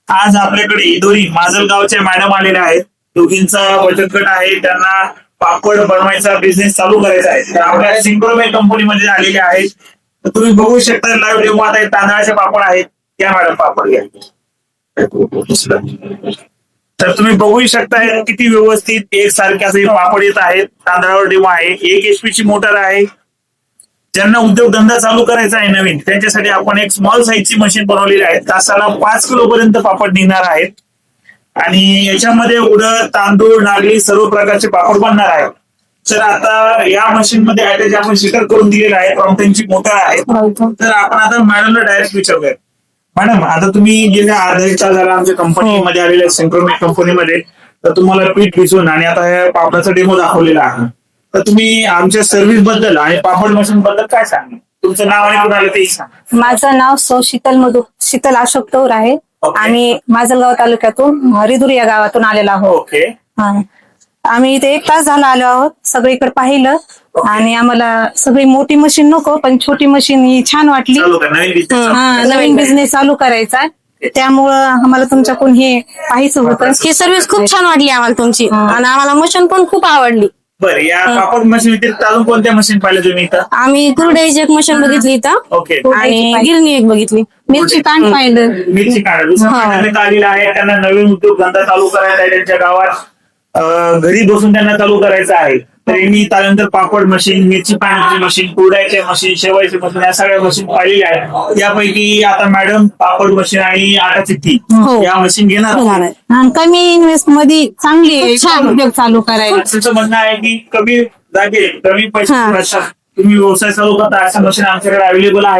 आज आपल्याकडे इंदोरी माजलगावच्या मॅडम आलेल्या आहेत. दोघींचा बचत गट आहे. त्यांना पापड बनवायचा बिझनेस चालू करायचा आहे. त्या आपल्या सिंक्रोमेट कंपनीमध्ये आलेले आहेत. तर तुम्ही बघू शकता लाईव्ह डेमो आता तांदळाचे पापड आहेत. या मॅडम पापड घ्या. तर तुम्ही बघू शकता किती व्यवस्थित एकसारखे असे पापड येत आहेत. तांदळावर डेमो आहे. 1 HP ची मोटर आहे. ज्यांना उद्योगधंदा चालू करायचा आहे नवीन त्यांच्यासाठी आपण एक स्मॉल साईजची मशीन बनवलेली आहे. तासाला 5 किलो पर्यंत पापड निघणार आहेत. आणि याच्यामध्ये उडद, तांदूळ, नागली सर्व प्रकारचे पापड बनणार आहेत. तर आता या मशीन मध्ये अटॅच आपण शिटर करून दिलेला आहे. त्यांची मोटर आहे. तर आपण आता मॅडमला डायरेक्ट विचारूया. मॅडम, आता तुम्ही गेल्या अर्धा एक तास झाला आमच्या कंपनीमध्ये आलेल्या सिंक्रोमेट कंपनीमध्ये, तर तुम्हाला पीठ भिजून आणि आता या पापडाचा डेमो दाखवलेला आहे. तर तुम्ही आमच्या सर्व्हिस बद्दल आणि पापड मशीन बद्दल काय सांगा? तुमचं नाव आणि कुणाला तेही सांगा. माझं नाव सौ शीतल अशोक तौर आहे. आम्ही माजलगाव तालुक्यातून रिदुरी या गावातून आलेलो आहोत. ओके. आम्ही इथे 1 तास झाला आलो आहोत. सगळीकडे पाहिलं आणि आम्हाला सगळी मोठी मशीन नको, पण छोटी मशीन ही छान वाटली. नवीन बिझनेस चालू करायचा आहे. त्यामुळं आम्हाला तुमच्याकडून हे पाहायचं होतं. ही सर्व्हिस खूप छान वाटली आम्हाला तुमची आणि आम्हाला मशीन पण खूप आवडली. बरं, या पापड मशीन व्यतिरिक्त अजून कोणत्या मशीन पाहिल्या तुम्ही इथं? आम्ही कुरडईची एक मशीन बघितली इथं ओके. आणि गिरणी एक बघितली. मिरची कांड पाहिलं. मिरची काढा. दुसरं आलेला आहे. त्यांना नवीन उद्योगधंदा चालू करायचा आहे. त्यांच्या गावात घरी बसून त्यांना चालू करायचं आहे. तर मी त्यानंतर पापड मशीन, मिरची पाण्याची मशीन, कुरड्याची मशीन, शेवायची मशीन या सगळ्या मशीन पाहिलेल्या आहेत. यापैकी आता मॅडम पापड मशीन आणि आटा चिक्की या मशीन घेणार आहे. आणि कमी इन्व्हेस्ट मध्ये चांगली छान उद्योग चालू करायला. तुमचं म्हणणं आहे की कमी जागे कमी पैसे तुम्ही व्यवसाय चालू करता अशा मशीन आमच्याकडे अवेलेबल आहे.